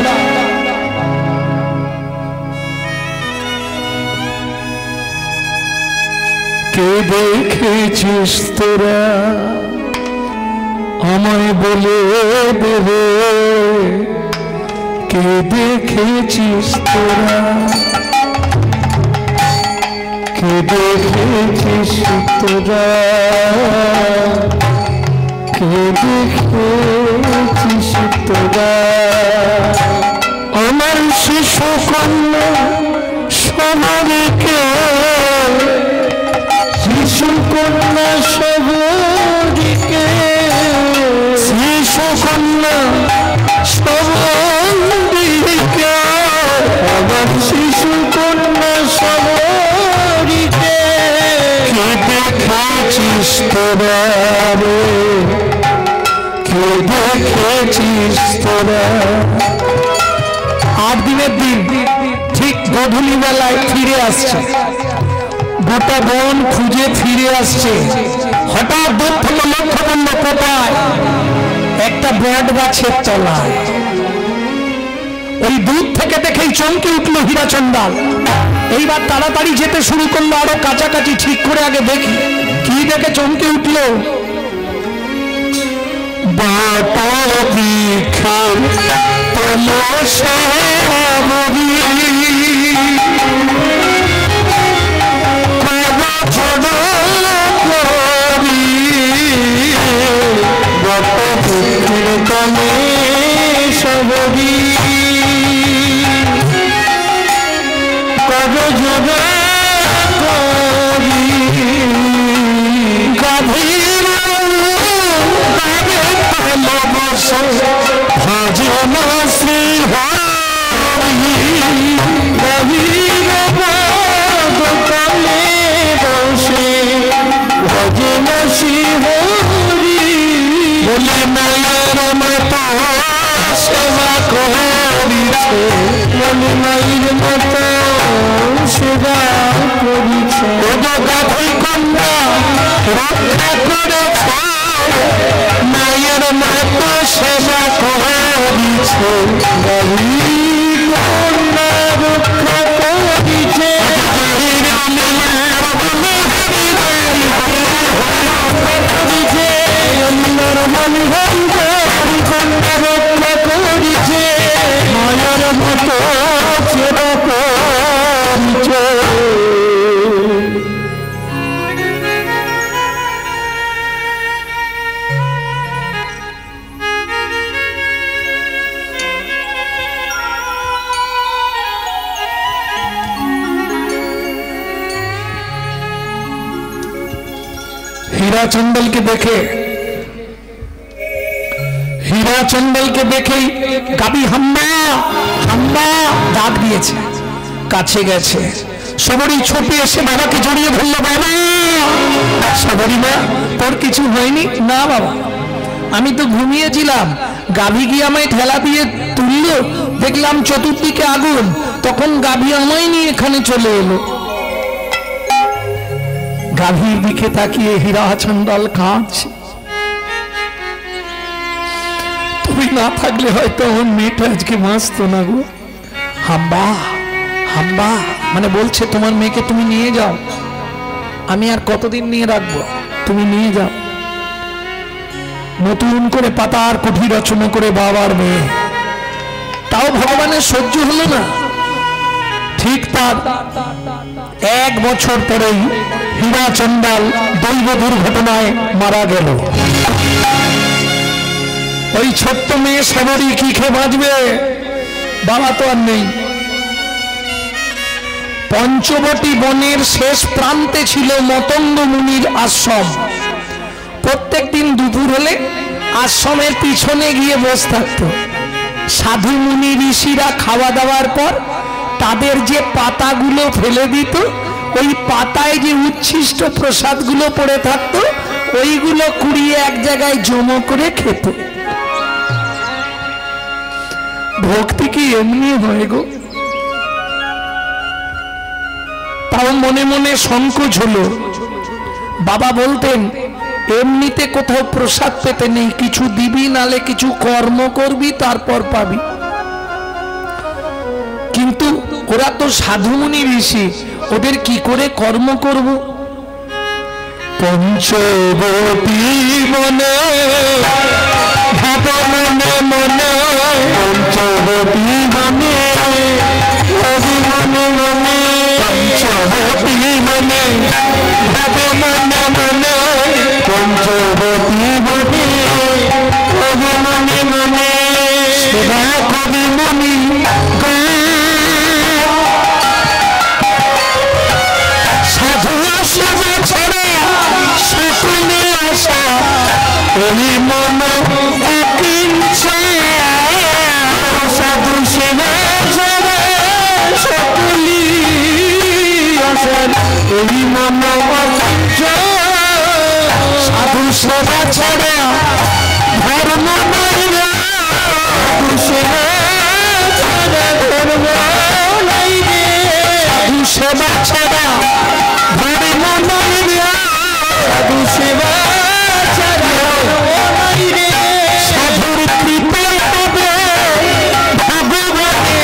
কে দেখেছিস তোরা আমায় বলে দেবে, কে দেখেছিস তোরা, কে দেখেছিস তোরা, কে দেখেছিস তোরা আমার শিশু কন্যা সমরীকে, শিশু কন্যা সমরীকে, শিশু কন্যা সমরীকে, আমার শিশু কন্যা সমরীকে, কে দেখেছিস তোরা রে, কে দেখেছিস তোরা। 8 দিনের দিন ঠিক গধূলি বেলায় ফিরে আসছে, গোটা বন খুঁজে ফিরে আসছে। হঠাৎ দূর থেকে লক্ষ্য করলো কোথায়? একটা বট গাছের তলায়। ওই দূর থেকে দেখেই চমকে উঠলো হীরাচন্দাল। এইবার তাড়াতাড়ি যেতে শুরু করলো, আরো কাছাকাছি ঠিক করে আগে দেখি কি দেখে চমকে উঠলো। মায়ের মতো সেবা করিছে, রক্ষা করিছে। মায়ের মতো সেবা করিছে। হীরাচন্দালকে দেখেই গাবি হাম্মা হাম্মা ডাক দিয়েছে, কাছে গেছে। সবরী ছুটে এসে বাবাকে জড়িয়ে ধরলো। বাবা, সবরী মা, তোর কিছু হয়নি? না বাবা, আমি তো ঘুমিয়েছিলাম, গাভী গিয়ে আমায় ঠেলা দিয়ে তুললো, দেখলাম চতুর্দিকে আগুন, তখন গাভী আমায় নিয়ে এখানে চলে এলো। গাভীর দিকে তাকিয়ে হীরাচন্দাল কাঁদছে। তুমি না থাকলে হয়তো আমার মেয়েটা আজকে বাঁচতো না গো। হাম্বা হাম্বা মানে বলছে তোমার মেয়েকে তুমি নিয়ে যাও। আমি আর কতদিন নিয়ে রাখবো, তুমি নিয়ে যাও। নতুন করে পাতার কুঠি রচনা করে বাবার মেয়ে, তাও ভগবানের সহ্য হলো না। ঠিক তার 1 বছর পরেই হীরাচন্দাল দৈব দুর্ঘটনায় মারা গেল। ওই ছোট্ট মেয়ে সবরী কি খেয়ে বাঁচবে? বাবা তো আর নেই। পঞ্চবটী বনের শেষ প্রান্তে ছিল মতঙ্গ মুনির আশ্রম। প্রত্যেক দিন দুপুর হলে আশ্রমের পিছনে গিয়ে বসে থাকত। সাধু মুনি ঋষিরা খাওয়া দাওয়ার পর তাদের যে পাতাগুলো ফেলে দিত, ওই পাতায় যে উচ্ছিষ্ট প্রসাদগুলো পড়ে থাকতো, ওইগুলো কুড়িয়ে এক জায়গায় জমা করে খেত। ভক্তি কি এমনি হয় গো? তাও মনে মনে সংকোচ হলো। বাবা বলতেন, এমনিতে কোথাও প্রসাদ পেতে নেই, কিছু দিবি, নালে কিছু কর্ম করবি, তারপর পাবি। কিন্তু ওরা তো সাধুমুনি ঋষি, ওদের কি করে কর্ম করব? পঞ্চবতী মনে ভাব মনে মনে, পঞ্চবতী মনে মনে মনে, পঞ্চবতী মনে ভাব মনে মনে, পঞ্চবতী মনে মনে মনে, সেবা কবি মুনি সাধু সেবা ছাড়া সকলে আশা, ওই মন সাধু সেবা ছাড়া সকলি আশা, ওই মন সাধু সেবা ছাড়া ধর্ম নাই, সাধু সেবা ছাড়া ধর্ম নাই রে, সাধু সেবা ছাড়া ধর্ম নাই রে, সাধু সেবা ছাড়া ধর্ম নাই রে। সাধুর কৃপায় পাবে ভগবানের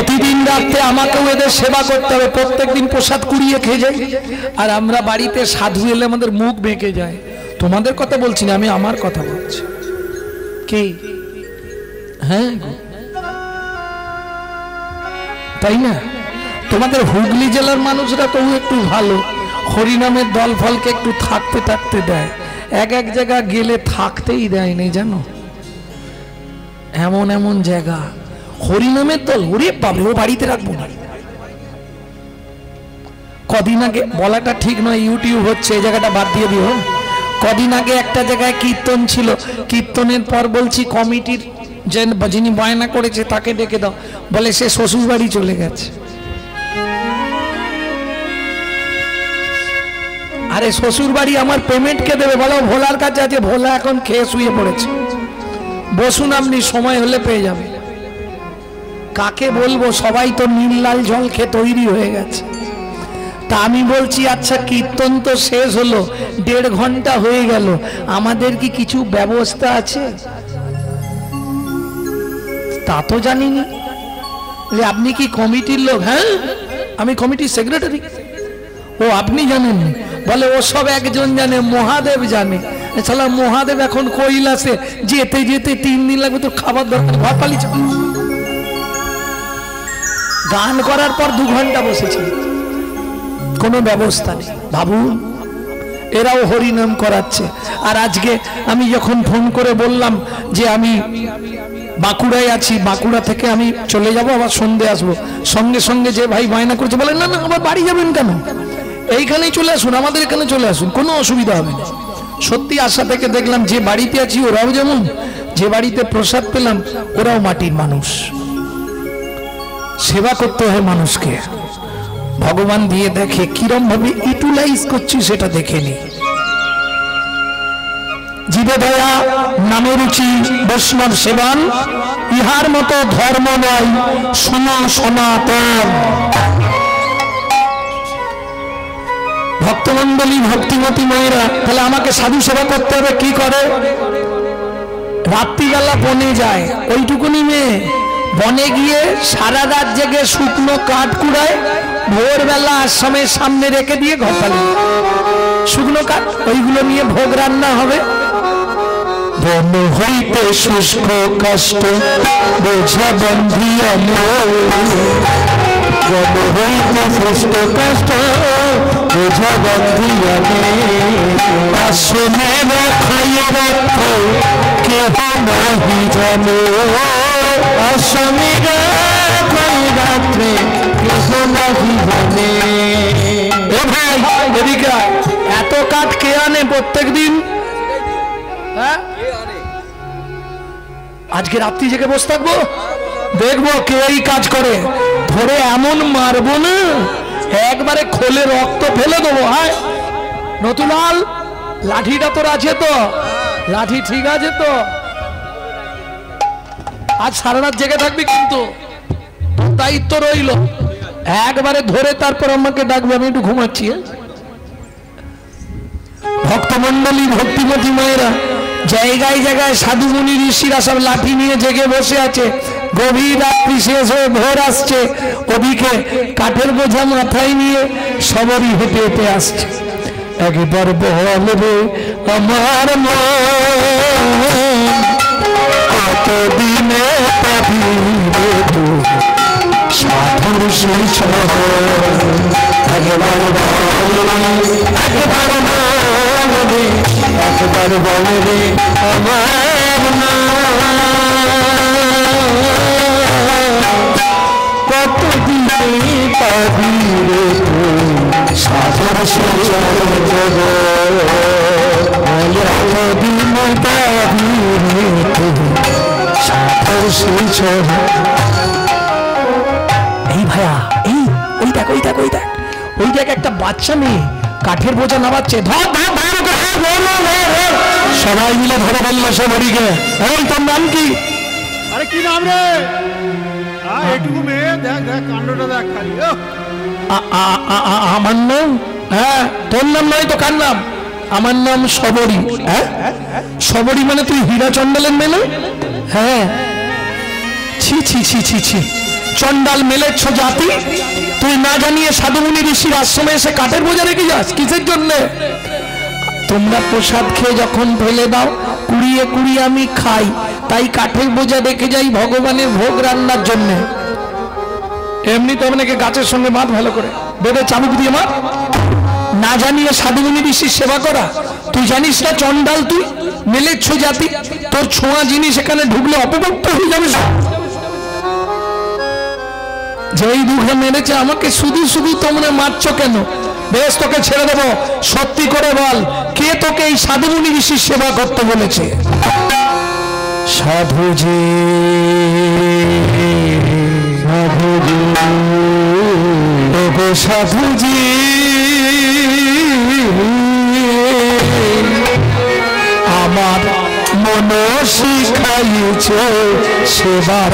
প্রতিদিন রাতে আমাকেও এদের সেবা করতে হবে, প্রত্যেকদিন প্রসাদ কুড়িয়ে খেয়ে যাই। আর আমরা বাড়িতে সাধু এলে আমাদের মুখ বেঁকে যায়। তোমাদের কথা বলছি না, আমি আমার কথা বলছি। কি হ্যাঁ তাই না? তোমাদের হুগলি জেলার মানুষরা তো একটু ভালো, হরিনামের দল ফলকে একটু থাকতে থাকতে দেয়। এক এক জায়গা গেলে থাকতেই দেয় নেই জানো, এমন এমন জায়গা হরিনামের দল, ওরে বাবা ও বাড়িতে রাখবো না। কদিন আগে, বলাটা ঠিক নয়, ইউটিউব হচ্ছে, এই জায়গাটা বাদ দিয়ে দিও। কদিন আগে একটা জায়গায় কীর্তন ছিল, কীর্তনের পর বলছি কমিটির যিনি বায়না করেছে তাকে ডেকে দাও, বলে সে শ্বশুর বাড়ি চলে গেছে। আরে শ্বশুর বাড়ি আমার পেমেন্ট কে দেবে বলো? ভোলার কাছে আছে, ভোলা এখন খেয়ে শুয়ে পড়েছে। বসুন আপনি, সময় হলে পেয়ে যাবে। কাকে বলবো, সবাই তো নীল লাল জল খেয়ে তৈরি হয়ে গেছে। তা আমি বলছি আচ্ছা কীর্তন তো শেষ হলো, 1.5 ঘন্টা হয়ে গেল, আমাদের কি কিছু ব্যবস্থা আছে? তা তো জানিনি। আপনি কি কমিটির লোক? হ্যাঁ আমি কমিটির সেক্রেটারি। ও আপনি জানেন? বলে ও সব একজন জানে, মহাদেব জানে। শালা মহাদেব এখন কৈলাসে, যেতে যেতে 3 দিন লাগবে, তোর খাবার দরকার, ঘর পালি। গান করার পর 2 ঘন্টা বসেছিল, কোনো ব্যবস্থা নেই। ভাবুন, এরাও হরিনাম করাচ্ছে। আর আজকে আমি যখন ফোন করে বললাম যে আমি বাঁকুড়ায় আছি, বাঁকুড়া থেকে আমি চলে যাব, আবার সন্ধে আসবো, সঙ্গে সঙ্গে যে ভাই বায়না করছে, বলে না না আবার বাড়ি যাবেন কেন, এইখানেই চলে আসুন, আমাদের এখানে চলে আসুন, কোনো অসুবিধা হবে না। সত্যি আশা থেকে দেখলাম যে বাড়িতে আছি ওরাও যেমন, যে বাড়িতে প্রসাদ পেলাম ওরাও মাটির মানুষ। সেবা করতে হয় মানুষকে, ভগবান দিয়ে দেখে কিরম ভাবে ইউটিলাইজ করছি সেটা দেখে নি। জীবে দয়া নামে রুচি বৈষ্ণব সেবান, ইহার মতো ধর্ম নয় সোনা সনাতন। ভক্তমন্ডলী, ভক্তিমতী মায়েরা, তাহলে আমাকে সাধু সেবা করতে হবে। কি করে? রাত্রিবেলা বনে যায়, ওইটুকুনি মেয়ে বনে গিয়ে সারা রাত জেগে শুকনো কাঠ কুড়ায়, ভোরবেলা আশ্রমের সামনে রেখে দিয়ে ঘর পালিয়ে। শুকনো কাঠ, ওইগুলো নিয়ে ভোগ রান্না হবে। বন হইতে শুষ্ক কষ্ট বোঝা বন্ধিয়া, বন হইতে শুষ্ক কষ্ট বোঝা বন্ধিয়া, আসনের খাইয়ে রাখো কেহ নাহি জানো, আসনের খাই রাত্রে কেহ নাহি জানে। এ ভাই এদিকে, এত কাঠ কে আনে প্রত্যেক দিন? আজকে রাত্রি জেগে বসে থাকবো, দেখবো কে এই কাজ করে, ধরে এমন মারবো না একবারে খোলে রক্ত ফেলে দেবো। হ্যাঁ নতুলাল, লাঠিটা তোর আছে তো? লাঠি ঠিক আছে তো? আজ সারা রাত জেগে থাকবি কিন্তু, দায়িত্ব রইল। একবারে ধরে তারপর আমাকে ডাকবে, আমি একটু ঘুমাচ্ছি। ভক্তমন্ডলী, ভক্তিমতী মায়েরা, জায়গায় জায়গায় সাধু মুনি ঋষিরা সব লাঠি নিয়ে জেগে বসে আছে। গভীর রাত্রি শেষ হয়ে ভোর আসছে, ওদিকে কাঠের বোঝা মাথায় নিয়ে সবারই হেঁটে হেঁটে আসছে। একবার বলবে আমার মন, কতদিনে পাবিবে তো সাধুর সেই শহর। একবার বলবে, একবার বলবে, একবার বলবে আমার কতদিনে পাবিবে তো সাধুর সেই শহর। কতদিনে পাবিবে তো সাধুর সেই শহর। এই ভাইয়া, এই ওই দেখ, ওই দেখ, ওই দেখ, ওই দেখ একটা বাচ্চা মেয়ে কাঠের বোঝা নামাচ্ছে। ধর ধর ধর, সবাই মিলে ধরে বললো সবারইকে, এই তোর নাম কি? আরে কি নাম রে? এইটুকু মেয়ে, দেখ দেখ কাণ্ডটা দেখ খালি। আমার নাম? হ্যাঁ তোর নাম নয় তো, কার নাম? আমার নাম সবরী। হ্যাঁ সবরী মানে তুই হীরা চন্ডালের মেয়ে? হ্যাঁ। ছি ছি ছি ছি ছি, চন্ডাল মেলেচ্ছ জাতি, তুই না জানিয়ে সাধুমুনি ঋষির আশ্রমে এসে কাঠের বোঝা রেখে যাস কিসের জন্য? তোমরা প্রসাদ খেয়ে যখন ফেলে দাও, কুড়িয়ে কুড়িয়ে আমি খাই, তাই কাঠের বোঝা রেখে যাই ভগবানের ভোগ রান্নার জন্য। এমনি তো আপনাকে গাছের সঙ্গে মাছ ভালো করে বেঁধে চাবুক দিয়ে মাছ, না জানিয়ে সাধুমুনি ঋষির সেবা করা। তুই জানিস না চন্ডাল তুই মেলেচ্ছ জাতি, তোর ছোঁয়া জিনিস এখানে ঢুকলে অপবিত্র হয়ে যাবে। যেই দুঃখে মেরেছে আমাকে, শুধু শুধু তোমরা মারছ কেন? বেশ, তোকে ছেড়ে দেবো, সত্যি করে বল, কে তোকে এই সাধুমুনি ঋষির সেবা করতে বলেছে? সাধুজি সাধুজি ওগো সাধুজি, আমার মন শিখাইছে সেবার,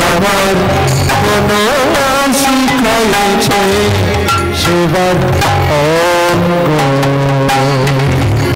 আমার মন শিখাইছে সেবার অঙ্গ।